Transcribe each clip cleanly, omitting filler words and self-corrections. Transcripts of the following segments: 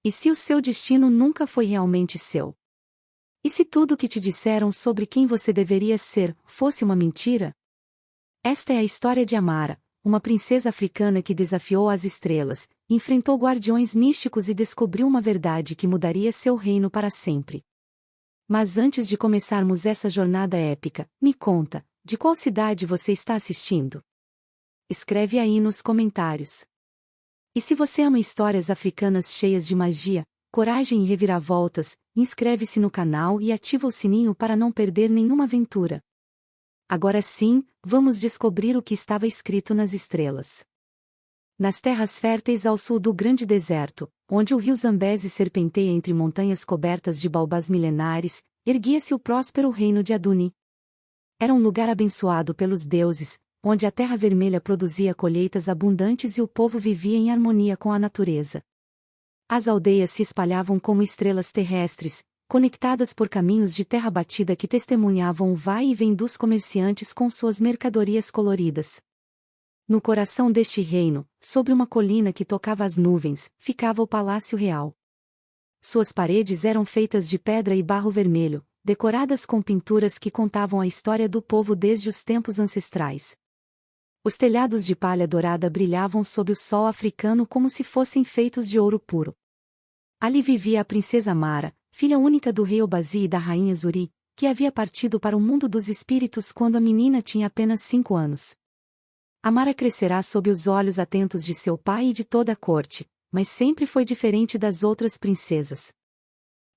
E se o seu destino nunca foi realmente seu? E se tudo o que te disseram sobre quem você deveria ser fosse uma mentira? Esta é a história de Amara, uma princesa africana que desafiou as estrelas, enfrentou guardiões místicos e descobriu uma verdade que mudaria seu reino para sempre. Mas antes de começarmos essa jornada épica, me conta, de qual cidade você está assistindo? Escreve aí nos comentários. E se você ama histórias africanas cheias de magia, coragem e reviravoltas, inscreve-se no canal e ativa o sininho para não perder nenhuma aventura. Agora sim, vamos descobrir o que estava escrito nas estrelas. Nas terras férteis ao sul do grande deserto, onde o rio Zambeze serpenteia entre montanhas cobertas de baobás milenares, erguia-se o próspero reino de Aduni. Era um lugar abençoado pelos deuses, onde a terra vermelha produzia colheitas abundantes e o povo vivia em harmonia com a natureza. As aldeias se espalhavam como estrelas terrestres, conectadas por caminhos de terra batida que testemunhavam o vai e vem dos comerciantes com suas mercadorias coloridas. No coração deste reino, sobre uma colina que tocava as nuvens, ficava o Palácio Real. Suas paredes eram feitas de pedra e barro vermelho, decoradas com pinturas que contavam a história do povo desde os tempos ancestrais. Os telhados de palha dourada brilhavam sob o sol africano como se fossem feitos de ouro puro. Ali vivia a princesa Amara, filha única do rei Obazi e da rainha Zuri, que havia partido para o mundo dos espíritos quando a menina tinha apenas 5 anos. Amara crescerá sob os olhos atentos de seu pai e de toda a corte, mas sempre foi diferente das outras princesas.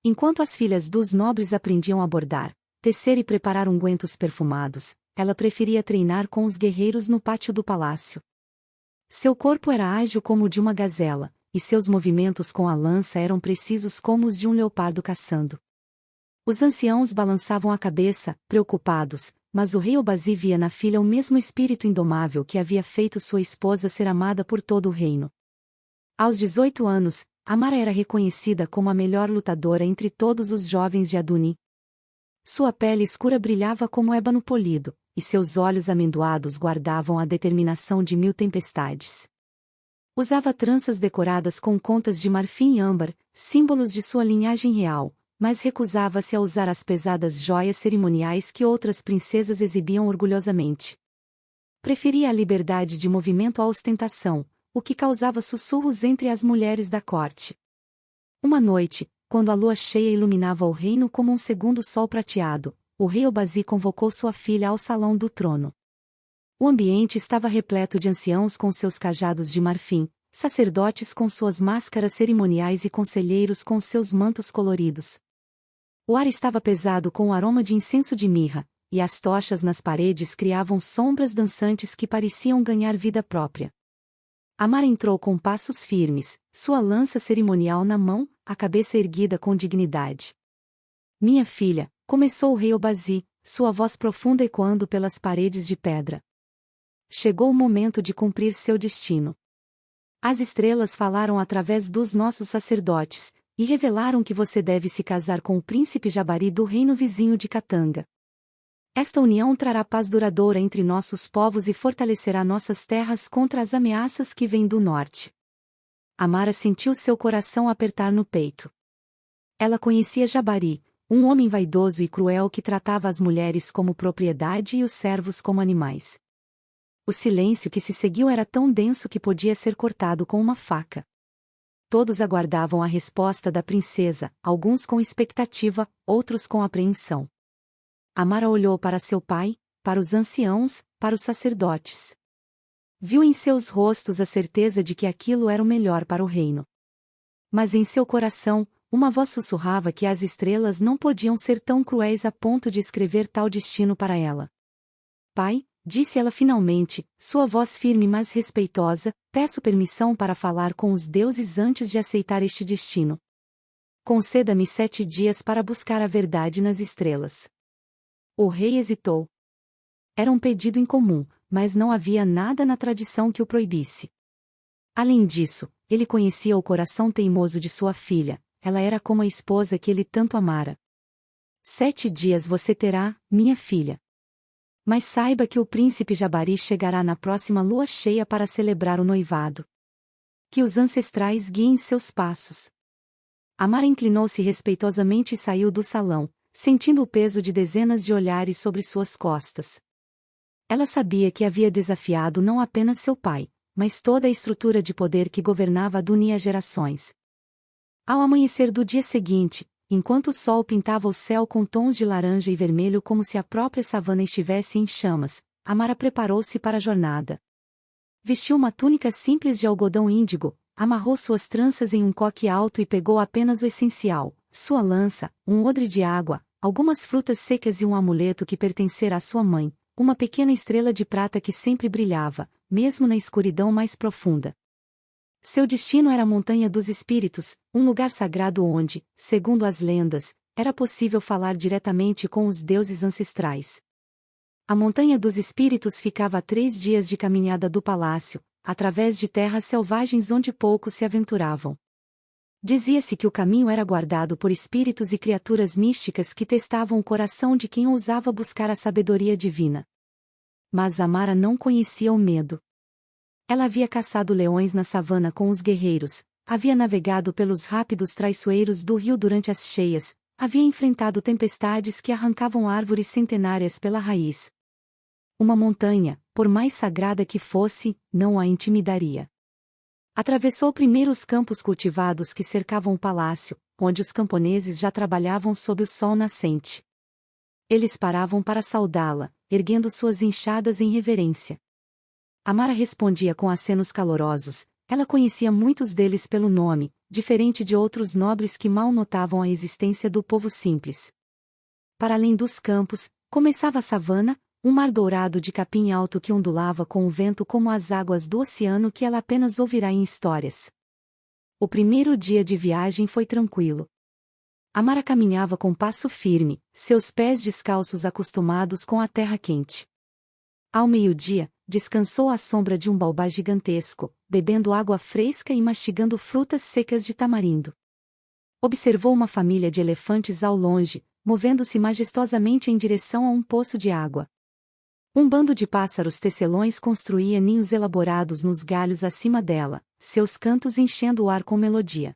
Enquanto as filhas dos nobres aprendiam a bordar, tecer e preparar ungüentos perfumados, ela preferia treinar com os guerreiros no pátio do palácio. Seu corpo era ágil como o de uma gazela, e seus movimentos com a lança eram precisos como os de um leopardo caçando. Os anciãos balançavam a cabeça, preocupados, mas o rei Obazi via na filha o mesmo espírito indomável que havia feito sua esposa ser amada por todo o reino. Aos 18 anos, Amara era reconhecida como a melhor lutadora entre todos os jovens de Aduni. Sua pele escura brilhava como ébano polido, e seus olhos amendoados guardavam a determinação de 1000 tempestades. Usava tranças decoradas com contas de marfim e âmbar, símbolos de sua linhagem real, mas recusava-se a usar as pesadas joias cerimoniais que outras princesas exibiam orgulhosamente. Preferia a liberdade de movimento à ostentação, o que causava sussurros entre as mulheres da corte. Uma noite, quando a lua cheia iluminava o reino como um segundo sol prateado, o rei Obazi convocou sua filha ao salão do trono. O ambiente estava repleto de anciãos com seus cajados de marfim, sacerdotes com suas máscaras cerimoniais e conselheiros com seus mantos coloridos. O ar estava pesado com o aroma de incenso de mirra, e as tochas nas paredes criavam sombras dançantes que pareciam ganhar vida própria. Amara entrou com passos firmes, sua lança cerimonial na mão, a cabeça erguida com dignidade. Minha filha, começou o rei Obazi, sua voz profunda ecoando pelas paredes de pedra. Chegou o momento de cumprir seu destino. As estrelas falaram através dos nossos sacerdotes, e revelaram que você deve se casar com o príncipe Jabari do reino vizinho de Katanga. Esta união trará paz duradoura entre nossos povos e fortalecerá nossas terras contra as ameaças que vêm do norte. Amara sentiu seu coração apertar no peito. Ela conhecia Jabari, um homem vaidoso e cruel que tratava as mulheres como propriedade e os servos como animais. O silêncio que se seguiu era tão denso que podia ser cortado com uma faca. Todos aguardavam a resposta da princesa, alguns com expectativa, outros com apreensão. Amara olhou para seu pai, para os anciãos, para os sacerdotes. Viu em seus rostos a certeza de que aquilo era o melhor para o reino. Mas em seu coração, uma voz sussurrava que as estrelas não podiam ser tão cruéis a ponto de escrever tal destino para ela. Pai, disse ela finalmente, sua voz firme mas respeitosa, peço permissão para falar com os deuses antes de aceitar este destino. Conceda-me 7 dias para buscar a verdade nas estrelas. O rei hesitou. Era um pedido incomum, mas não havia nada na tradição que o proibisse. Além disso, ele conhecia o coração teimoso de sua filha, ela era como a esposa que ele tanto amara. 7 dias você terá, minha filha. Mas saiba que o príncipe Jabari chegará na próxima lua cheia para celebrar o noivado. Que os ancestrais guiem seus passos. Amara inclinou-se respeitosamente e saiu do salão, sentindo o peso de dezenas de olhares sobre suas costas. Ela sabia que havia desafiado não apenas seu pai, mas toda a estrutura de poder que governava a Dunia há gerações. Ao amanhecer do dia seguinte, enquanto o sol pintava o céu com tons de laranja e vermelho como se a própria savana estivesse em chamas, Amara preparou-se para a jornada. Vestiu uma túnica simples de algodão índigo, amarrou suas tranças em um coque alto e pegou apenas o essencial, sua lança, um odre de água, algumas frutas secas e um amuleto que pertencera à sua mãe, uma pequena estrela de prata que sempre brilhava, mesmo na escuridão mais profunda. Seu destino era a Montanha dos Espíritos, um lugar sagrado onde, segundo as lendas, era possível falar diretamente com os deuses ancestrais. A Montanha dos Espíritos ficava a 3 dias de caminhada do palácio, através de terras selvagens onde poucos se aventuravam. Dizia-se que o caminho era guardado por espíritos e criaturas místicas que testavam o coração de quem ousava buscar a sabedoria divina. Mas Amara não conhecia o medo. Ela havia caçado leões na savana com os guerreiros, havia navegado pelos rápidos traiçoeiros do rio durante as cheias, havia enfrentado tempestades que arrancavam árvores centenárias pela raiz. Uma montanha, por mais sagrada que fosse, não a intimidaria. Atravessou primeiro os campos cultivados que cercavam o palácio, onde os camponeses já trabalhavam sob o sol nascente. Eles paravam para saudá-la, erguendo suas enxadas em reverência. Amara respondia com acenos calorosos, ela conhecia muitos deles pelo nome, diferente de outros nobres que mal notavam a existência do povo simples. Para além dos campos, começava a savana, um mar dourado de capim alto que ondulava com o vento como as águas do oceano que ela apenas ouvirá em histórias. O primeiro dia de viagem foi tranquilo. Amara caminhava com passo firme, seus pés descalços acostumados com a terra quente. Ao meio-dia, descansou à sombra de um baobá gigantesco, bebendo água fresca e mastigando frutas secas de tamarindo. Observou uma família de elefantes ao longe, movendo-se majestosamente em direção a um poço de água. Um bando de pássaros tecelões construía ninhos elaborados nos galhos acima dela, seus cantos enchendo o ar com melodia.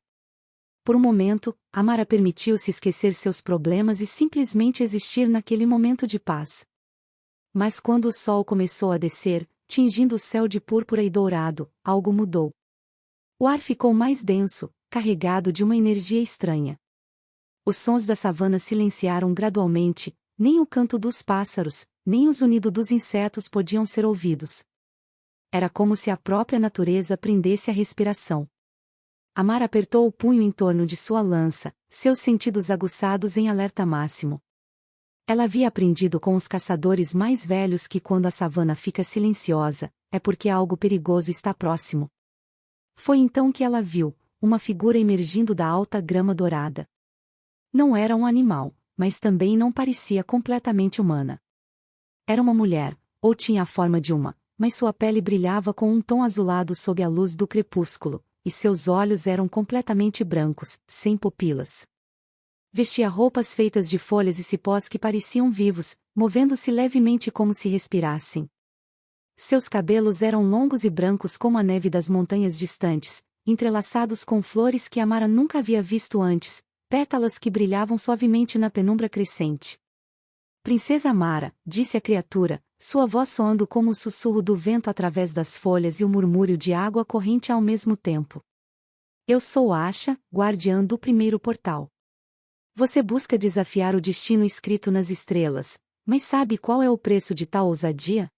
Por um momento, Amara permitiu-se esquecer seus problemas e simplesmente existir naquele momento de paz. Mas quando o sol começou a descer, tingindo o céu de púrpura e dourado, algo mudou. O ar ficou mais denso, carregado de uma energia estranha. Os sons da savana silenciaram gradualmente, nem o canto dos pássaros, nem o zunido dos insetos podiam ser ouvidos. Era como se a própria natureza prendesse a respiração. Amara apertou o punho em torno de sua lança, seus sentidos aguçados em alerta máximo. Ela havia aprendido com os caçadores mais velhos que quando a savana fica silenciosa, é porque algo perigoso está próximo. Foi então que ela viu uma figura emergindo da alta grama dourada. Não era um animal, mas também não parecia completamente humana. Era uma mulher, ou tinha a forma de uma, mas sua pele brilhava com um tom azulado sob a luz do crepúsculo, e seus olhos eram completamente brancos, sem pupilas. Vestia roupas feitas de folhas e cipós que pareciam vivos, movendo-se levemente como se respirassem. Seus cabelos eram longos e brancos como a neve das montanhas distantes, entrelaçados com flores que Amara nunca havia visto antes, pétalas que brilhavam suavemente na penumbra crescente. Princesa Amara, disse a criatura, sua voz soando como o sussurro do vento através das folhas e o murmúrio de água corrente ao mesmo tempo. Eu sou Asha, guardiã do primeiro portal. Você busca desafiar o destino escrito nas estrelas, mas sabe qual é o preço de tal ousadia?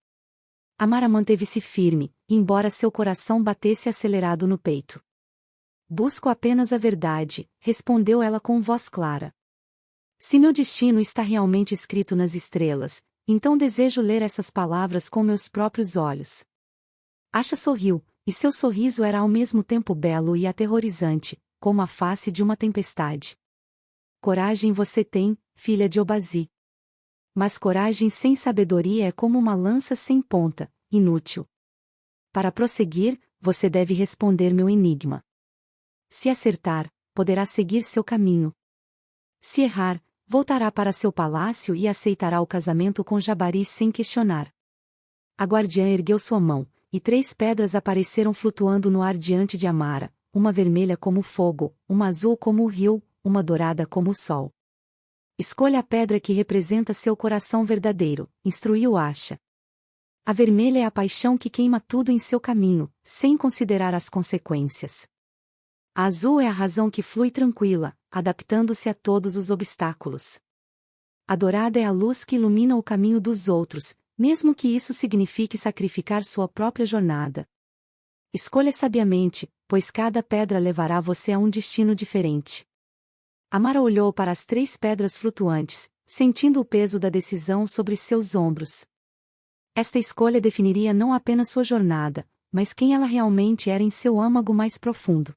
Amara manteve-se firme, embora seu coração batesse acelerado no peito. Busco apenas a verdade, respondeu ela com voz clara. Se meu destino está realmente escrito nas estrelas, então desejo ler essas palavras com meus próprios olhos. Asha sorriu, e seu sorriso era ao mesmo tempo belo e aterrorizante, como a face de uma tempestade. Coragem você tem, filha de Obazi. Mas coragem sem sabedoria é como uma lança sem ponta, inútil. Para prosseguir, você deve responder meu enigma. Se acertar, poderá seguir seu caminho. Se errar, voltará para seu palácio e aceitará o casamento com Jabari sem questionar. A guardiã ergueu sua mão, e 3 pedras apareceram flutuando no ar diante de Amara, uma vermelha como o fogo, uma azul como o rio, uma dourada como o sol. Escolha a pedra que representa seu coração verdadeiro, instruiu Asha. A vermelha é a paixão que queima tudo em seu caminho, sem considerar as consequências. A azul é a razão que flui tranquila, adaptando-se a todos os obstáculos. A dourada é a luz que ilumina o caminho dos outros, mesmo que isso signifique sacrificar sua própria jornada. Escolha sabiamente, pois cada pedra levará você a um destino diferente. Amara olhou para as 3 pedras flutuantes, sentindo o peso da decisão sobre seus ombros. Esta escolha definiria não apenas sua jornada, mas quem ela realmente era em seu âmago mais profundo.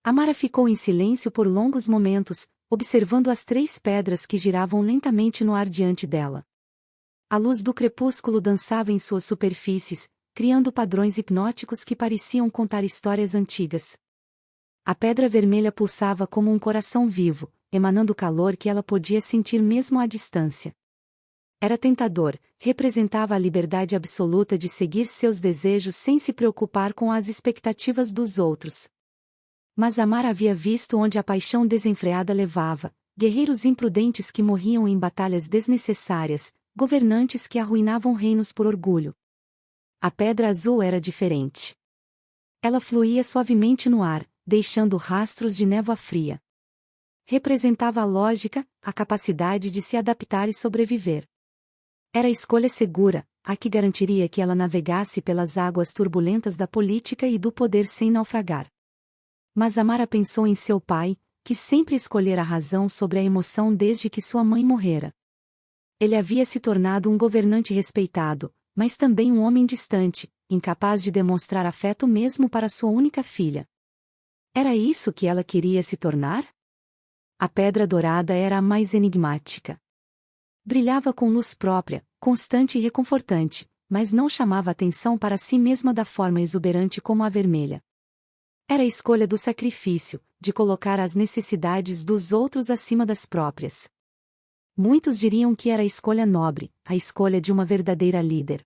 Amara ficou em silêncio por longos momentos, observando as 3 pedras que giravam lentamente no ar diante dela. A luz do crepúsculo dançava em suas superfícies, criando padrões hipnóticos que pareciam contar histórias antigas. A pedra vermelha pulsava como um coração vivo, emanando calor que ela podia sentir mesmo à distância. Era tentador, representava a liberdade absoluta de seguir seus desejos sem se preocupar com as expectativas dos outros. Mas Amara havia visto onde a paixão desenfreada levava: guerreiros imprudentes que morriam em batalhas desnecessárias, governantes que arruinavam reinos por orgulho. A pedra azul era diferente. Ela fluía suavemente no ar, deixando rastros de névoa fria. Representava a lógica, a capacidade de se adaptar e sobreviver. Era a escolha segura, a que garantiria que ela navegasse pelas águas turbulentas da política e do poder sem naufragar. Mas Amara pensou em seu pai, que sempre escolhera a razão sobre a emoção desde que sua mãe morrera. Ele havia se tornado um governante respeitado, mas também um homem distante, incapaz de demonstrar afeto mesmo para sua única filha. Era isso que ela queria se tornar? A pedra dourada era a mais enigmática. Brilhava com luz própria, constante e reconfortante, mas não chamava atenção para si mesma da forma exuberante como a vermelha. Era a escolha do sacrifício, de colocar as necessidades dos outros acima das próprias. Muitos diriam que era a escolha nobre, a escolha de uma verdadeira líder.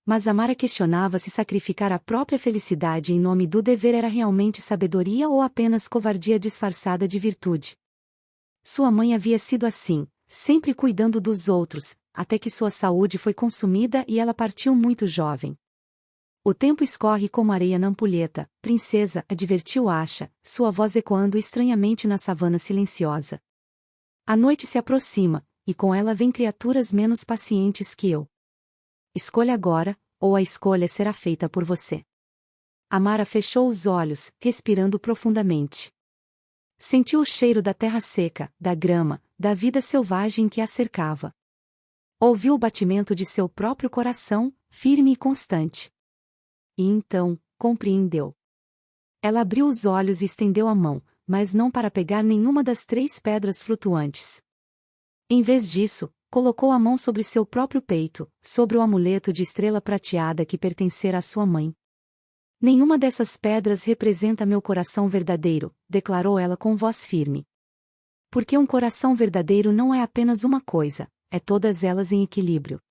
Mas Amara questionava se sacrificar a própria felicidade em nome do dever era realmente sabedoria ou apenas covardia disfarçada de virtude. Sua mãe havia sido assim, sempre cuidando dos outros, até que sua saúde foi consumida e ela partiu muito jovem. O tempo escorre como areia na ampulheta, princesa, advertiu Asha, sua voz ecoando estranhamente na savana silenciosa. A noite se aproxima, e com ela vêm criaturas menos pacientes que eu. Escolha agora, ou a escolha será feita por você. Amara fechou os olhos, respirando profundamente. Sentiu o cheiro da terra seca, da grama, da vida selvagem que a cercava. Ouviu o batimento de seu próprio coração, firme e constante. E então, compreendeu. Ela abriu os olhos e estendeu a mão, mas não para pegar nenhuma das 3 pedras flutuantes. Em vez disso, colocou a mão sobre seu próprio peito, sobre o amuleto de estrela prateada que pertencera à sua mãe. Nenhuma dessas pedras representa meu coração verdadeiro, declarou ela com voz firme. Porque um coração verdadeiro não é apenas uma coisa, é todas elas em equilíbrio.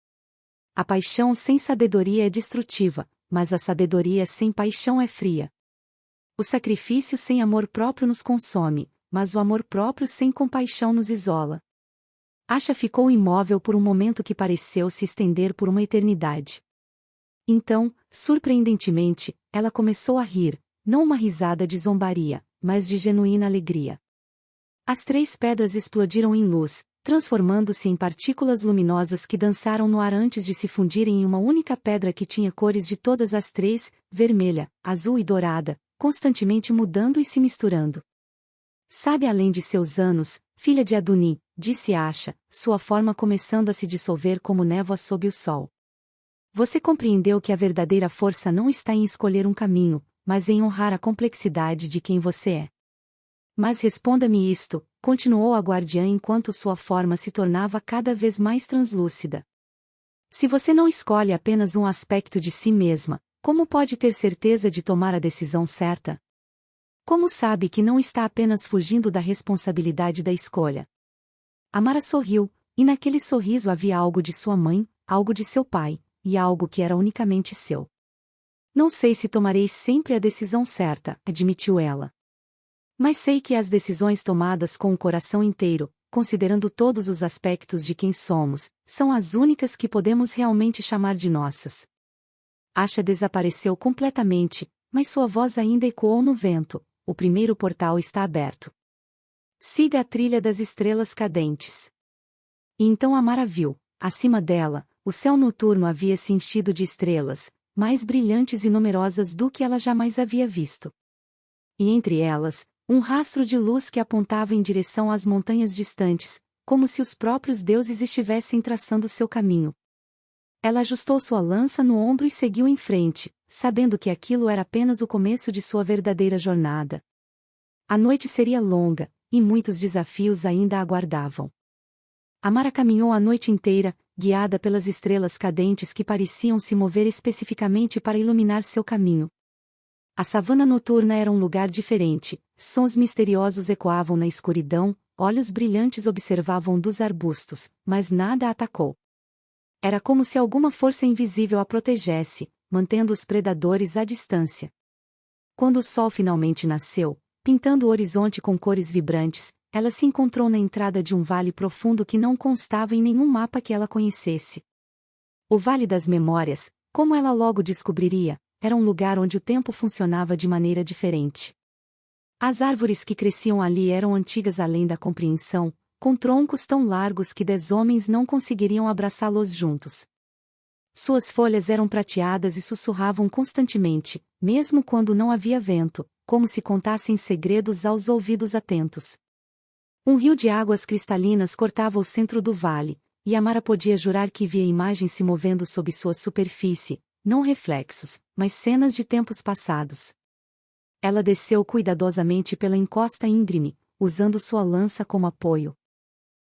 A paixão sem sabedoria é destrutiva, mas a sabedoria sem paixão é fria. O sacrifício sem amor próprio nos consome, mas o amor próprio sem compaixão nos isola. Asha ficou imóvel por um momento que pareceu se estender por uma eternidade. Então, surpreendentemente, ela começou a rir, não uma risada de zombaria, mas de genuína alegria. As 3 pedras explodiram em luz, transformando-se em partículas luminosas que dançaram no ar antes de se fundirem em uma única pedra que tinha cores de todas as 3, vermelha, azul e dourada, constantemente mudando e se misturando. Sabe além de seus anos, filha de Aduni, disse Asha, sua forma começando a se dissolver como névoa sob o sol. Você compreendeu que a verdadeira força não está em escolher um caminho, mas em honrar a complexidade de quem você é. Mas responda-me isto, continuou a guardiã enquanto sua forma se tornava cada vez mais translúcida. Se você não escolhe apenas um aspecto de si mesma, como pode ter certeza de tomar a decisão certa? Como sabe que não está apenas fugindo da responsabilidade da escolha? Amara sorriu, e naquele sorriso havia algo de sua mãe, algo de seu pai, e algo que era unicamente seu. Não sei se tomarei sempre a decisão certa, admitiu ela. Mas sei que as decisões tomadas com o coração inteiro, considerando todos os aspectos de quem somos, são as únicas que podemos realmente chamar de nossas. Asha desapareceu completamente, mas sua voz ainda ecoou no vento. O primeiro portal está aberto. Siga a trilha das estrelas cadentes. E então Amara viu, acima dela, o céu noturno havia se enchido de estrelas, mais brilhantes e numerosas do que ela jamais havia visto. E entre elas, um rastro de luz que apontava em direção às montanhas distantes, como se os próprios deuses estivessem traçando seu caminho. Ela ajustou sua lança no ombro e seguiu em frente, sabendo que aquilo era apenas o começo de sua verdadeira jornada. A noite seria longa, e muitos desafios ainda a aguardavam. Amara caminhou a noite inteira, guiada pelas estrelas cadentes que pareciam se mover especificamente para iluminar seu caminho. A savana noturna era um lugar diferente, sons misteriosos ecoavam na escuridão, olhos brilhantes observavam dos arbustos, mas nada a atacou. Era como se alguma força invisível a protegesse, mantendo os predadores à distância. Quando o sol finalmente nasceu, pintando o horizonte com cores vibrantes, ela se encontrou na entrada de um vale profundo que não constava em nenhum mapa que ela conhecesse. O Vale das Memórias, como ela logo descobriria, era um lugar onde o tempo funcionava de maneira diferente. As árvores que cresciam ali eram antigas além da compreensão, com troncos tão largos que 10 homens não conseguiriam abraçá-los juntos. Suas folhas eram prateadas e sussurravam constantemente, mesmo quando não havia vento, como se contassem segredos aos ouvidos atentos. Um rio de águas cristalinas cortava o centro do vale, e Amara podia jurar que via imagens se movendo sob sua superfície, não reflexos, mas cenas de tempos passados. Ela desceu cuidadosamente pela encosta íngreme, usando sua lança como apoio.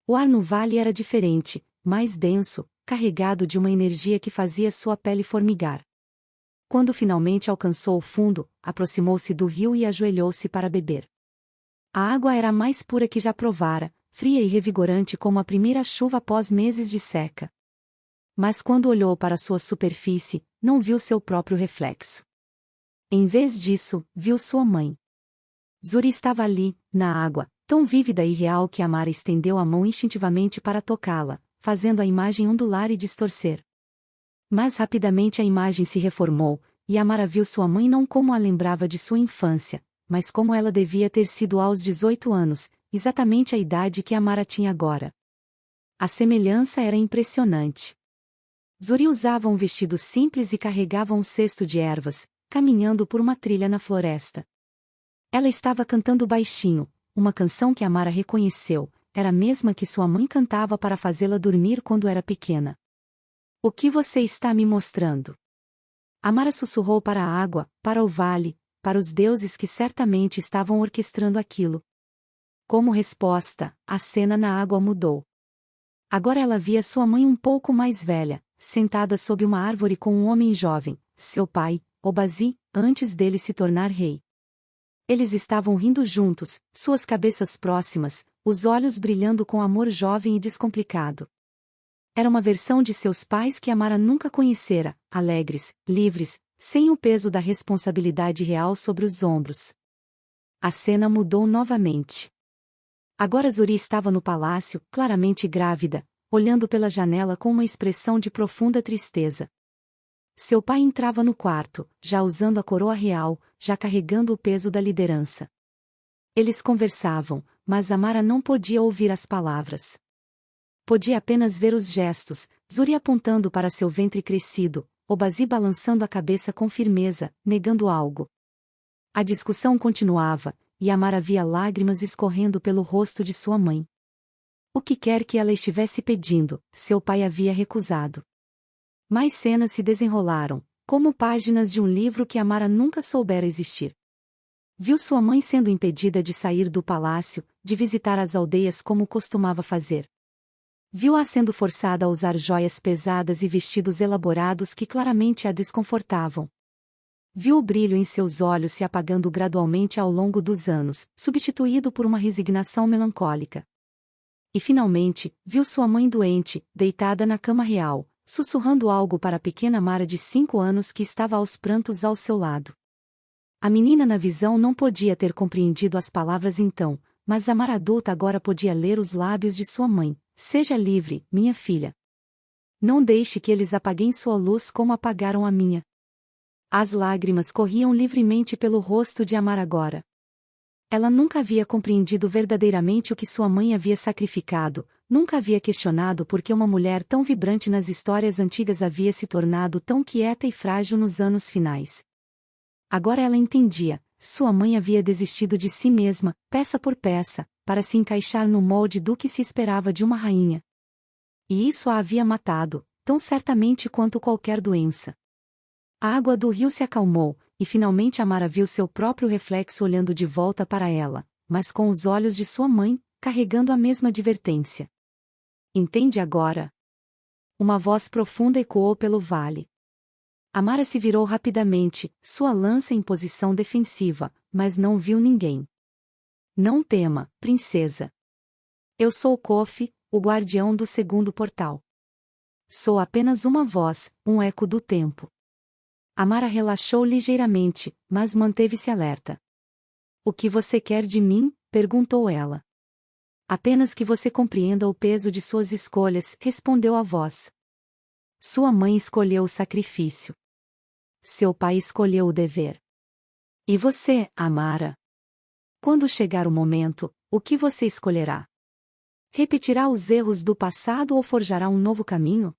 O ar no vale era diferente, mais denso, carregado de uma energia que fazia sua pele formigar. Quando finalmente alcançou o fundo, aproximou-se do rio e ajoelhou-se para beber. A água era a mais pura que já provara, fria e revigorante como a primeira chuva após meses de seca. Mas quando olhou para sua superfície, não viu seu próprio reflexo. Em vez disso, viu sua mãe. Zuri estava ali, na água, tão vívida e real que Amara estendeu a mão instintivamente para tocá-la, fazendo a imagem ondular e distorcer. Mas rapidamente a imagem se reformou, e Amara viu sua mãe não como a lembrava de sua infância, mas como ela devia ter sido aos 18 anos, exatamente a idade que Amara tinha agora. A semelhança era impressionante. Zuri usava um vestido simples e carregava um cesto de ervas, caminhando por uma trilha na floresta. Ela estava cantando baixinho, uma canção que Amara reconheceu, era a mesma que sua mãe cantava para fazê-la dormir quando era pequena. O que você está me mostrando? Amara sussurrou para a água, para o vale, para os deuses que certamente estavam orquestrando aquilo. Como resposta, a cena na água mudou. Agora ela via sua mãe um pouco mais velha, sentada sob uma árvore com um homem jovem, seu pai, Obazi, antes dele se tornar rei. Eles estavam rindo juntos, suas cabeças próximas, os olhos brilhando com amor jovem e descomplicado. Era uma versão de seus pais que Amara nunca conhecera, alegres, livres, sem o peso da responsabilidade real sobre os ombros. A cena mudou novamente. Agora Zuri estava no palácio, claramente grávida, olhando pela janela com uma expressão de profunda tristeza. Seu pai entrava no quarto, já usando a coroa real, já carregando o peso da liderança. Eles conversavam, mas Amara não podia ouvir as palavras. Podia apenas ver os gestos, Zuri apontando para seu ventre crescido, Obazi balançando a cabeça com firmeza, negando algo. A discussão continuava, e Amara via lágrimas escorrendo pelo rosto de sua mãe. O que quer que ela estivesse pedindo, seu pai havia recusado. Mais cenas se desenrolaram, como páginas de um livro que Amara nunca soubera existir. Viu sua mãe sendo impedida de sair do palácio, de visitar as aldeias como costumava fazer. Viu-a sendo forçada a usar joias pesadas e vestidos elaborados que claramente a desconfortavam. Viu o brilho em seus olhos se apagando gradualmente ao longo dos anos, substituído por uma resignação melancólica. E finalmente, viu sua mãe doente, deitada na cama real, sussurrando algo para a pequena Amara de 5 anos que estava aos prantos ao seu lado. A menina na visão não podia ter compreendido as palavras então, mas Amara adulta agora podia ler os lábios de sua mãe. Seja livre, minha filha. Não deixe que eles apaguem sua luz como apagaram a minha. As lágrimas corriam livremente pelo rosto de Amara agora. Ela nunca havia compreendido verdadeiramente o que sua mãe havia sacrificado, nunca havia questionado por que uma mulher tão vibrante nas histórias antigas havia se tornado tão quieta e frágil nos anos finais. Agora ela entendia, sua mãe havia desistido de si mesma, peça por peça, para se encaixar no molde do que se esperava de uma rainha. E isso a havia matado, tão certamente quanto qualquer doença. A água do rio se acalmou, e finalmente Amara viu seu próprio reflexo olhando de volta para ela, mas com os olhos de sua mãe, carregando a mesma advertência. Entende agora? Uma voz profunda ecoou pelo vale. Amara se virou rapidamente, sua lança em posição defensiva, mas não viu ninguém. Não tema, princesa. Eu sou Kofi, o guardião do segundo portal. Sou apenas uma voz, um eco do tempo. Amara relaxou ligeiramente, mas manteve-se alerta. O que você quer de mim? Perguntou ela. Apenas que você compreenda o peso de suas escolhas, respondeu a voz. Sua mãe escolheu o sacrifício. Seu pai escolheu o dever. E você, Amara? Quando chegar o momento, o que você escolherá? Repetirá os erros do passado ou forjará um novo caminho?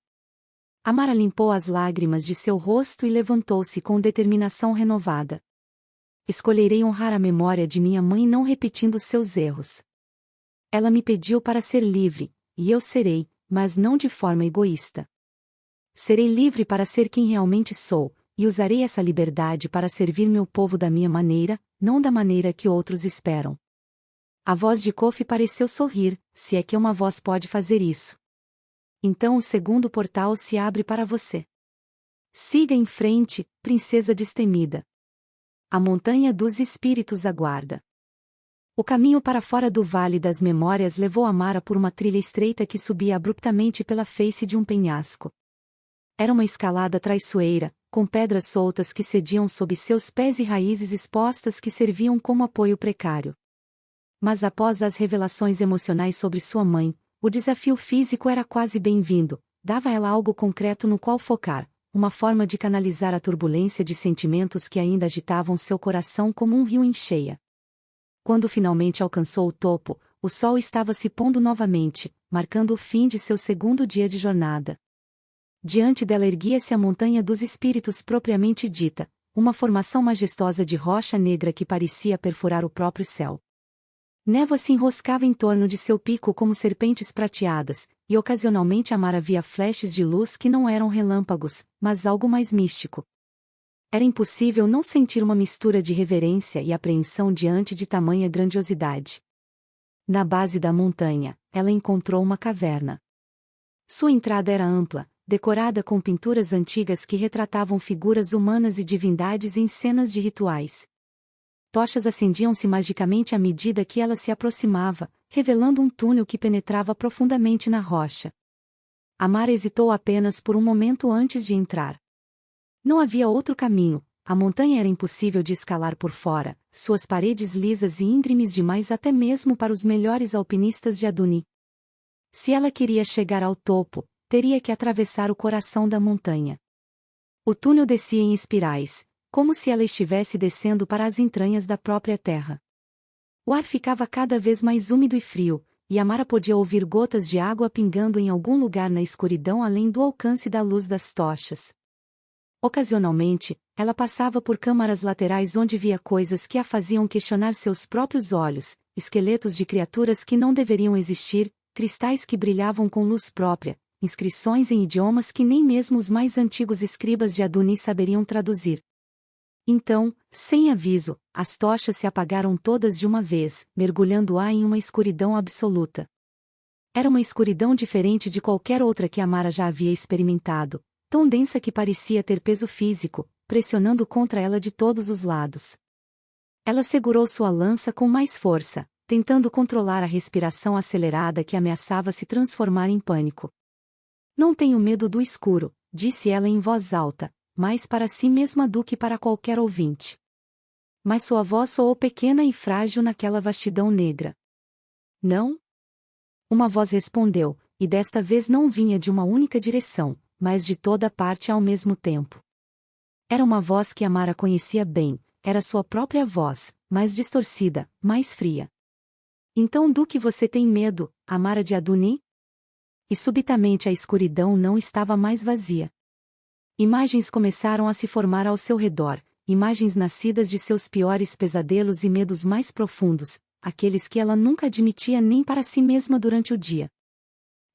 Amara limpou as lágrimas de seu rosto e levantou-se com determinação renovada. Escolherei honrar a memória de minha mãe não repetindo seus erros. Ela me pediu para ser livre, e eu serei, mas não de forma egoísta. Serei livre para ser quem realmente sou, e usarei essa liberdade para servir meu povo da minha maneira, não da maneira que outros esperam. A voz de Kofi pareceu sorrir, se é que uma voz pode fazer isso. Então o segundo portal se abre para você. Siga em frente, princesa destemida. A montanha dos espíritos aguarda. O caminho para fora do Vale das Memórias levou Amara por uma trilha estreita que subia abruptamente pela face de um penhasco. Era uma escalada traiçoeira, com pedras soltas que cediam sob seus pés e raízes expostas que serviam como apoio precário. Mas após as revelações emocionais sobre sua mãe, o desafio físico era quase bem-vindo, dava a ela algo concreto no qual focar, uma forma de canalizar a turbulência de sentimentos que ainda agitavam seu coração como um rio em cheia. Quando finalmente alcançou o topo, o sol estava se pondo novamente, marcando o fim de seu segundo dia de jornada. Diante dela erguia-se a montanha dos espíritos propriamente dita, uma formação majestosa de rocha negra que parecia perfurar o próprio céu. Névoa se enroscava em torno de seu pico como serpentes prateadas, e ocasionalmente Amara via flashes de luz que não eram relâmpagos, mas algo mais místico. Era impossível não sentir uma mistura de reverência e apreensão diante de tamanha grandiosidade. Na base da montanha, ela encontrou uma caverna. Sua entrada era ampla, decorada com pinturas antigas que retratavam figuras humanas e divindades em cenas de rituais. Tochas acendiam-se magicamente à medida que ela se aproximava, revelando um túnel que penetrava profundamente na rocha. Amara hesitou apenas por um momento antes de entrar. Não havia outro caminho, a montanha era impossível de escalar por fora, suas paredes lisas e íngremes demais até mesmo para os melhores alpinistas de Aduni. Se ela queria chegar ao topo, teria que atravessar o coração da montanha. O túnel descia em espirais, como se ela estivesse descendo para as entranhas da própria terra. O ar ficava cada vez mais úmido e frio, e Amara podia ouvir gotas de água pingando em algum lugar na escuridão além do alcance da luz das tochas. Ocasionalmente, ela passava por câmaras laterais onde via coisas que a faziam questionar seus próprios olhos, esqueletos de criaturas que não deveriam existir, cristais que brilhavam com luz própria, inscrições em idiomas que nem mesmo os mais antigos escribas de Aduni saberiam traduzir. Então, sem aviso, as tochas se apagaram todas de uma vez, mergulhando-a em uma escuridão absoluta. Era uma escuridão diferente de qualquer outra que Amara já havia experimentado, tão densa que parecia ter peso físico, pressionando contra ela de todos os lados. Ela segurou sua lança com mais força, tentando controlar a respiração acelerada que ameaçava se transformar em pânico. Não tenho medo do escuro, disse ela em voz alta, mais para si mesma do que para qualquer ouvinte. Mas sua voz soou pequena e frágil naquela vastidão negra. Não? Uma voz respondeu, e desta vez não vinha de uma única direção, mas de toda parte ao mesmo tempo. Era uma voz que Amara conhecia bem, era sua própria voz, mais distorcida, mais fria. Então do que você tem medo, Amara de Aduni? E subitamente a escuridão não estava mais vazia. Imagens começaram a se formar ao seu redor, imagens nascidas de seus piores pesadelos e medos mais profundos, aqueles que ela nunca admitia nem para si mesma durante o dia.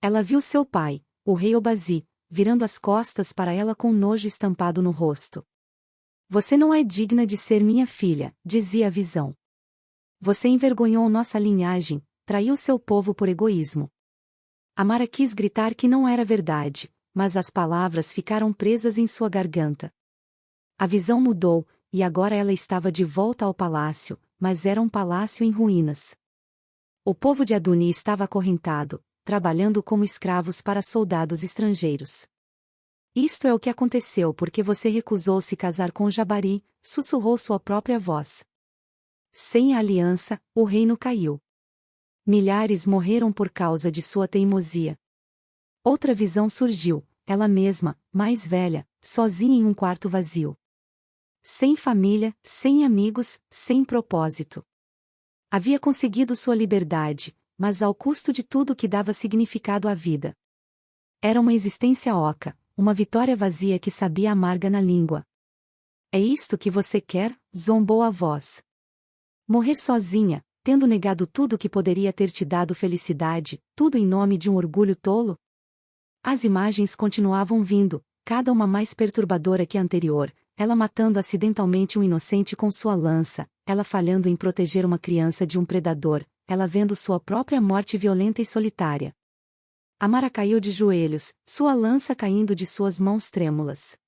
Ela viu seu pai, o rei Obazi, virando as costas para ela com nojo estampado no rosto. Você não é digna de ser minha filha, dizia a visão. Você envergonhou nossa linhagem, traiu seu povo por egoísmo. Amara quis gritar que não era verdade, mas as palavras ficaram presas em sua garganta. A visão mudou, e agora ela estava de volta ao palácio, mas era um palácio em ruínas. O povo de Aduni estava acorrentado, trabalhando como escravos para soldados estrangeiros. Isto é o que aconteceu porque você recusou se casar com Jabari, sussurrou sua própria voz. Sem a aliança, o reino caiu. Milhares morreram por causa de sua teimosia. Outra visão surgiu, ela mesma, mais velha, sozinha em um quarto vazio. Sem família, sem amigos, sem propósito. Havia conseguido sua liberdade, mas ao custo de tudo que dava significado à vida. Era uma existência oca, uma vitória vazia que sabia amarga na língua. É isto que você quer? Zombou a voz. Morrer sozinha, tendo negado tudo que poderia ter te dado felicidade, tudo em nome de um orgulho tolo? As imagens continuavam vindo, cada uma mais perturbadora que a anterior, ela matando acidentalmente um inocente com sua lança, ela falhando em proteger uma criança de um predador, ela vendo sua própria morte violenta e solitária. Amara caiu de joelhos, sua lança caindo de suas mãos trêmulas.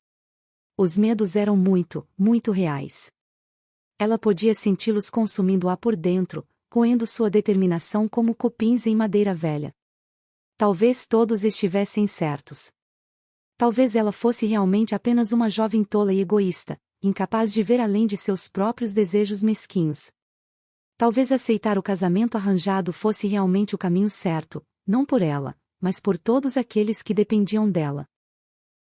Os medos eram muito, muito reais. Ela podia senti-los consumindo-a por dentro, roendo sua determinação como cupins em madeira velha. Talvez todos estivessem certos. Talvez ela fosse realmente apenas uma jovem tola e egoísta, incapaz de ver além de seus próprios desejos mesquinhos. Talvez aceitar o casamento arranjado fosse realmente o caminho certo, não por ela, mas por todos aqueles que dependiam dela.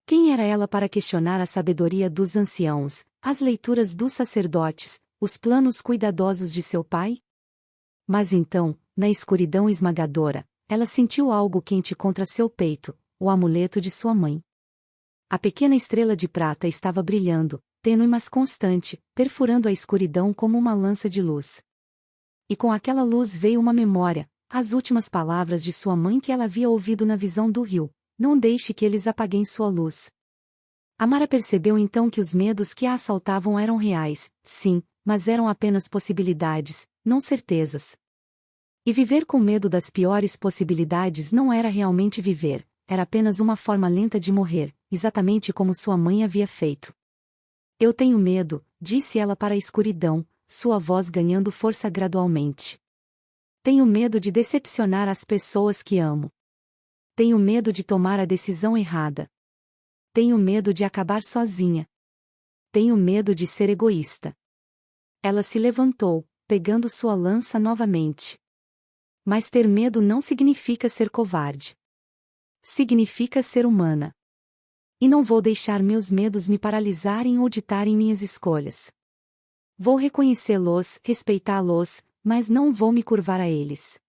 Quem era ela para questionar a sabedoria dos anciãos, as leituras dos sacerdotes, os planos cuidadosos de seu pai? Mas então, na escuridão esmagadora, ela sentiu algo quente contra seu peito, o amuleto de sua mãe. A pequena estrela de prata estava brilhando, tênue mas constante, perfurando a escuridão como uma lança de luz. E com aquela luz veio uma memória, as últimas palavras de sua mãe que ela havia ouvido na visão do rio: não deixe que eles apaguem sua luz. Amara percebeu então que os medos que a assaltavam eram reais, sim, mas eram apenas possibilidades, não certezas. E viver com medo das piores possibilidades não era realmente viver, era apenas uma forma lenta de morrer, exatamente como sua mãe havia feito. Eu tenho medo, disse ela para a escuridão, sua voz ganhando força gradualmente. Tenho medo de decepcionar as pessoas que amo. Tenho medo de tomar a decisão errada. Tenho medo de acabar sozinha. Tenho medo de ser egoísta. Ela se levantou, pegando sua lança novamente. Mas ter medo não significa ser covarde. Significa ser humana. E não vou deixar meus medos me paralisarem ou ditarem minhas escolhas. Vou reconhecê-los, respeitá-los, mas não vou me curvar a eles.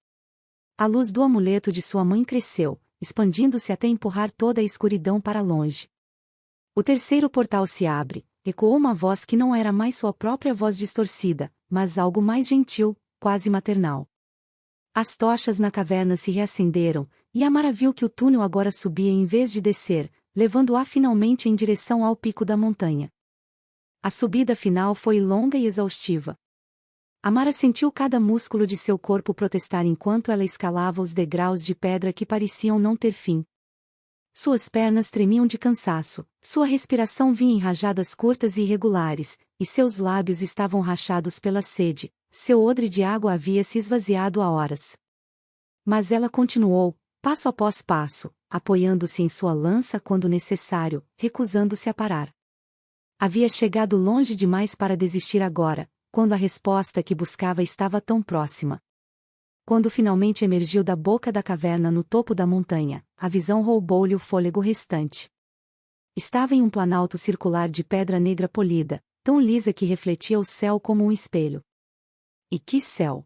A luz do amuleto de sua mãe cresceu, expandindo-se até empurrar toda a escuridão para longe. O terceiro portal se abre, ecoou uma voz que não era mais sua própria voz distorcida, mas algo mais gentil, quase maternal. As tochas na caverna se reacenderam, e Amara viu que o túnel agora subia em vez de descer, levando-a finalmente em direção ao pico da montanha. A subida final foi longa e exaustiva. Amara sentiu cada músculo de seu corpo protestar enquanto ela escalava os degraus de pedra que pareciam não ter fim. Suas pernas tremiam de cansaço, sua respiração vinha em rajadas curtas e irregulares, e seus lábios estavam rachados pela sede, seu odre de água havia se esvaziado há horas. Mas ela continuou, passo após passo, apoiando-se em sua lança quando necessário, recusando-se a parar. Havia chegado longe demais para desistir agora, quando a resposta que buscava estava tão próxima. Quando finalmente emergiu da boca da caverna no topo da montanha, a visão roubou-lhe o fôlego restante. Estava em um planalto circular de pedra negra polida, tão lisa que refletia o céu como um espelho. E que céu!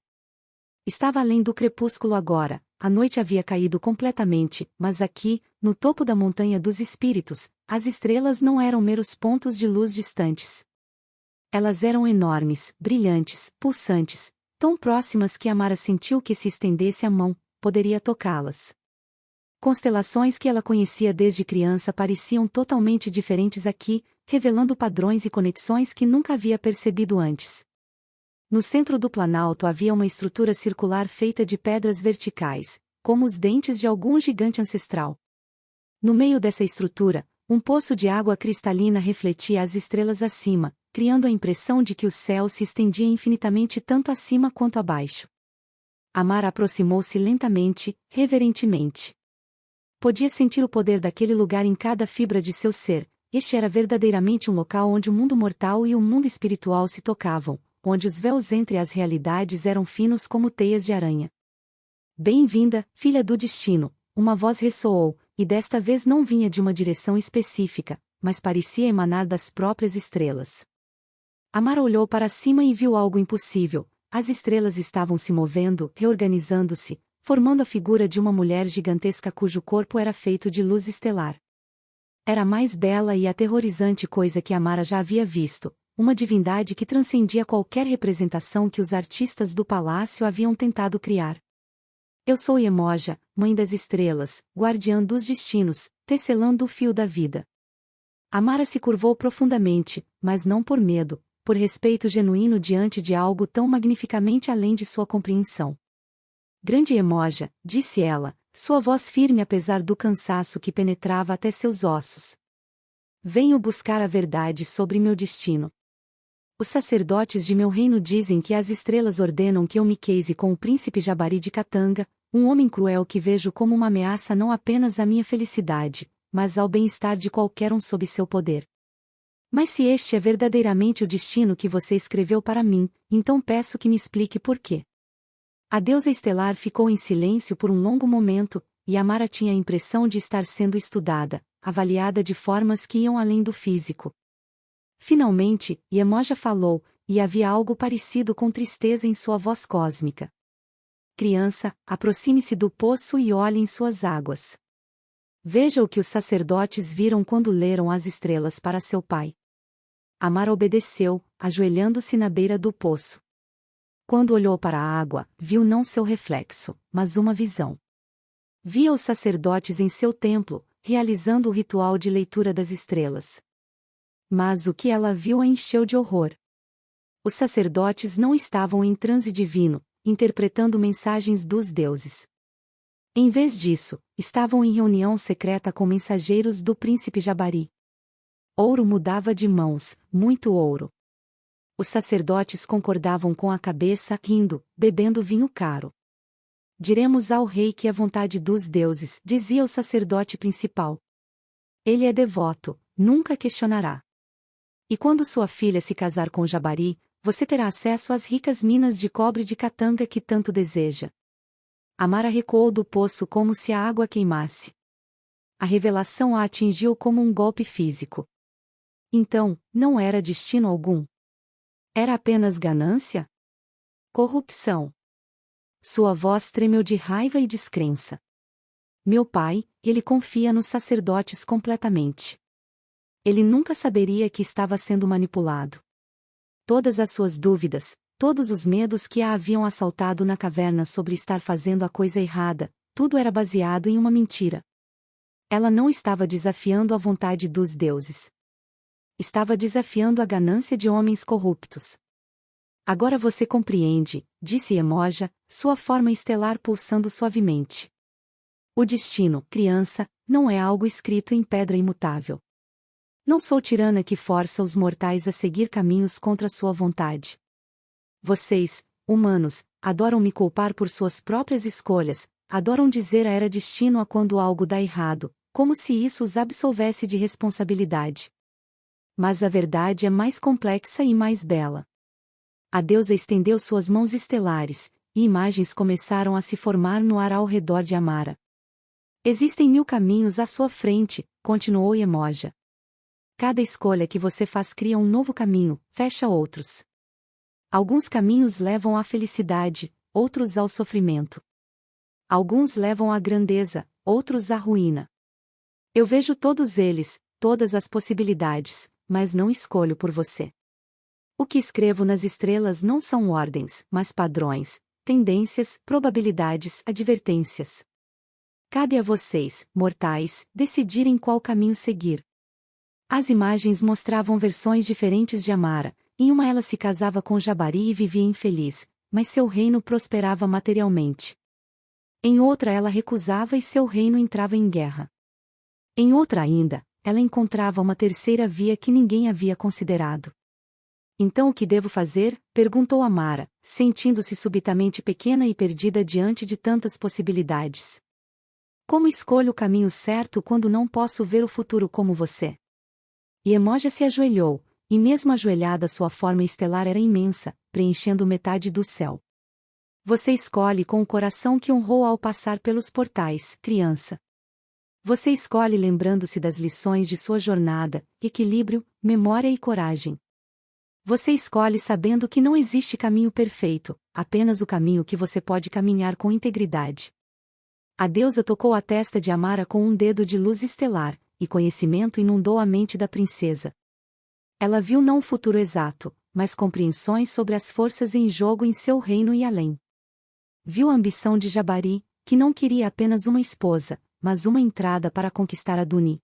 Estava além do crepúsculo agora, a noite havia caído completamente, mas aqui, no topo da montanha dos espíritos, as estrelas não eram meros pontos de luz distantes. Elas eram enormes, brilhantes, pulsantes, tão próximas que Amara sentiu que se estendesse a mão, poderia tocá-las. Constelações que ela conhecia desde criança pareciam totalmente diferentes aqui, revelando padrões e conexões que nunca havia percebido antes. No centro do planalto havia uma estrutura circular feita de pedras verticais, como os dentes de algum gigante ancestral. No meio dessa estrutura, um poço de água cristalina refletia as estrelas acima, criando a impressão de que o céu se estendia infinitamente tanto acima quanto abaixo. Amara aproximou-se lentamente, reverentemente. Podia sentir o poder daquele lugar em cada fibra de seu ser. Este era verdadeiramente um local onde o mundo mortal e o mundo espiritual se tocavam, onde os véus entre as realidades eram finos como teias de aranha. Bem-vinda, filha do destino, uma voz ressoou, e desta vez não vinha de uma direção específica, mas parecia emanar das próprias estrelas. Amara olhou para cima e viu algo impossível. As estrelas estavam se movendo, reorganizando-se, formando a figura de uma mulher gigantesca cujo corpo era feito de luz estelar. Era a mais bela e aterrorizante coisa que Amara já havia visto, uma divindade que transcendia qualquer representação que os artistas do palácio haviam tentado criar. Eu sou Iemoja, mãe das estrelas, guardiã dos destinos, tecelando o fio da vida. Amara se curvou profundamente, mas não por medo, por respeito genuíno diante de algo tão magnificamente além de sua compreensão. Grande Iemoja, disse ela, sua voz firme apesar do cansaço que penetrava até seus ossos. Venho buscar a verdade sobre meu destino. Os sacerdotes de meu reino dizem que as estrelas ordenam que eu me case com o príncipe Jabari de Katanga, um homem cruel que vejo como uma ameaça não apenas à minha felicidade, mas ao bem-estar de qualquer um sob seu poder. Mas se este é verdadeiramente o destino que você escreveu para mim, então peço que me explique por quê. A deusa estelar ficou em silêncio por um longo momento, e Amara tinha a impressão de estar sendo estudada, avaliada de formas que iam além do físico. Finalmente, Iemoja falou, e havia algo parecido com tristeza em sua voz cósmica. Criança, aproxime-se do poço e olhe em suas águas. Veja o que os sacerdotes viram quando leram as estrelas para seu pai. Amara obedeceu, ajoelhando-se na beira do poço. Quando olhou para a água, viu não seu reflexo, mas uma visão. Via os sacerdotes em seu templo, realizando o ritual de leitura das estrelas. Mas o que ela viu a encheu de horror. Os sacerdotes não estavam em transe divino, interpretando mensagens dos deuses. Em vez disso, estavam em reunião secreta com mensageiros do príncipe Jabari. Ouro mudava de mãos, muito ouro. Os sacerdotes concordavam com a cabeça, rindo, bebendo vinho caro. Diremos ao rei que é vontade dos deuses, dizia o sacerdote principal. Ele é devoto, nunca questionará. E quando sua filha se casar com Jabari, você terá acesso às ricas minas de cobre de Katanga que tanto deseja. Amara recuou do poço como se a água queimasse. A revelação a atingiu como um golpe físico. Então, não era destino algum. Era apenas ganância? Corrupção. Sua voz tremeu de raiva e descrença. Meu pai, ele confia nos sacerdotes completamente. Ele nunca saberia que estava sendo manipulado. Todas as suas dúvidas, todos os medos que a haviam assaltado na caverna sobre estar fazendo a coisa errada, tudo era baseado em uma mentira. Ela não estava desafiando a vontade dos deuses. Estava desafiando a ganância de homens corruptos. Agora você compreende, disse Iemoja, sua forma estelar pulsando suavemente. O destino, criança, não é algo escrito em pedra imutável. Não sou tirana que força os mortais a seguir caminhos contra sua vontade. Vocês, humanos, adoram me culpar por suas próprias escolhas, adoram dizer a era destino a quando algo dá errado, como se isso os absolvesse de responsabilidade. Mas a verdade é mais complexa e mais bela. A deusa estendeu suas mãos estelares, e imagens começaram a se formar no ar ao redor de Amara. Existem 1000 caminhos à sua frente, continuou Iemoja. Cada escolha que você faz cria um novo caminho, fecha outros. Alguns caminhos levam à felicidade, outros ao sofrimento. Alguns levam à grandeza, outros à ruína. Eu vejo todos eles, todas as possibilidades, mas não escolho por você. O que escrevo nas estrelas não são ordens, mas padrões, tendências, probabilidades, advertências. Cabe a vocês, mortais, decidirem qual caminho seguir. As imagens mostravam versões diferentes de Amara. Em uma ela se casava com Jabari e vivia infeliz, mas seu reino prosperava materialmente. Em outra ela recusava e seu reino entrava em guerra. Em outra ainda, ela encontrava uma terceira via que ninguém havia considerado. Então o que devo fazer? Perguntou Amara, sentindo-se subitamente pequena e perdida diante de tantas possibilidades. Como escolho o caminho certo quando não posso ver o futuro como você? Iemoja se ajoelhou, e mesmo ajoelhada sua forma estelar era imensa, preenchendo metade do céu. Você escolhe com o coração que honrou ao passar pelos portais, criança. Você escolhe lembrando-se das lições de sua jornada, equilíbrio, memória e coragem. Você escolhe sabendo que não existe caminho perfeito, apenas o caminho que você pode caminhar com integridade. A deusa tocou a testa de Amara com um dedo de luz estelar, e conhecimento inundou a mente da princesa. Ela viu não o futuro exato, mas compreensões sobre as forças em jogo em seu reino e além. Viu a ambição de Jabari, que não queria apenas uma esposa, mas uma entrada para conquistar Aduni.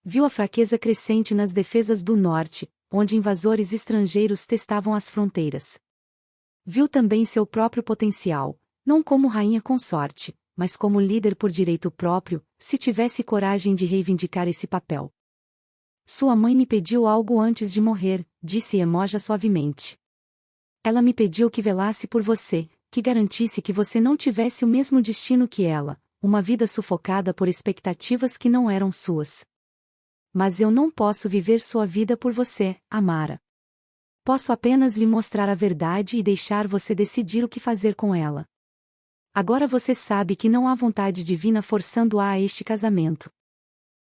Viu a fraqueza crescente nas defesas do norte, onde invasores estrangeiros testavam as fronteiras. Viu também seu próprio potencial, não como rainha consorte, mas como líder por direito próprio, se tivesse coragem de reivindicar esse papel. Sua mãe me pediu algo antes de morrer, disse Iemoja suavemente. Ela me pediu que velasse por você, que garantisse que você não tivesse o mesmo destino que ela, uma vida sufocada por expectativas que não eram suas. Mas eu não posso viver sua vida por você, Amara. Posso apenas lhe mostrar a verdade e deixar você decidir o que fazer com ela. Agora você sabe que não há vontade divina forçando-a a este casamento.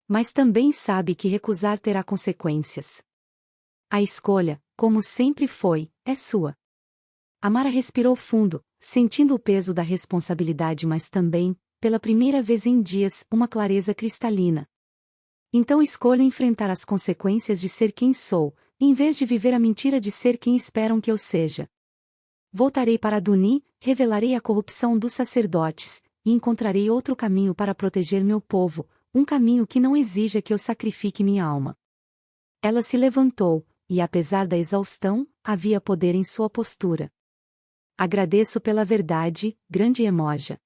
Mas também sabe que recusar terá consequências. A escolha, como sempre foi, é sua. Amara respirou fundo, sentindo o peso da responsabilidade, mas também, pela primeira vez em dias, uma clareza cristalina. Então escolho enfrentar as consequências de ser quem sou, em vez de viver a mentira de ser quem esperam que eu seja. Voltarei para Aduni, revelarei a corrupção dos sacerdotes, e encontrarei outro caminho para proteger meu povo, um caminho que não exija que eu sacrifique minha alma. Ela se levantou, e apesar da exaustão, havia poder em sua postura. Agradeço pela verdade, grande Iemoja.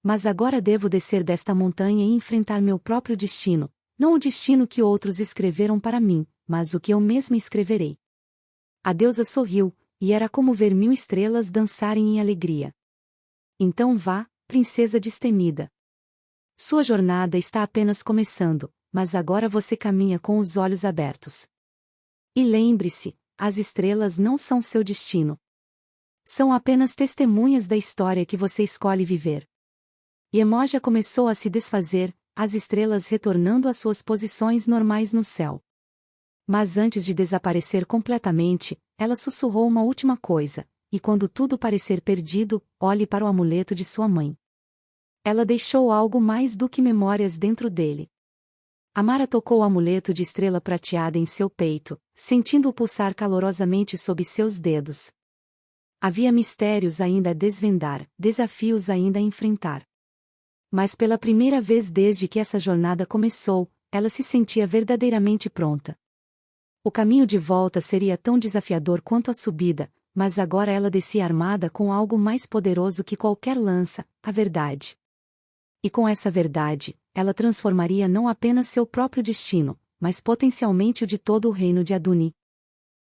Mas agora devo descer desta montanha e enfrentar meu próprio destino, não o destino que outros escreveram para mim, mas o que eu mesma escreverei. A deusa sorriu, e era como ver 1000 estrelas dançarem em alegria. Então vá, princesa destemida. Sua jornada está apenas começando, mas agora você caminha com os olhos abertos. E lembre-se, as estrelas não são seu destino. São apenas testemunhas da história que você escolhe viver. Iemoja começou a se desfazer, as estrelas retornando às suas posições normais no céu. Mas antes de desaparecer completamente, ela sussurrou uma última coisa, e quando tudo parecer perdido, olhe para o amuleto de sua mãe. Ela deixou algo mais do que memórias dentro dele. Amara tocou o amuleto de estrela prateada em seu peito, sentindo-o pulsar calorosamente sob seus dedos. Havia mistérios ainda a desvendar, desafios ainda a enfrentar. Mas pela primeira vez desde que essa jornada começou, ela se sentia verdadeiramente pronta. O caminho de volta seria tão desafiador quanto a subida, mas agora ela descia armada com algo mais poderoso que qualquer lança, a verdade. E com essa verdade, ela transformaria não apenas seu próprio destino, mas potencialmente o de todo o reino de Aduni.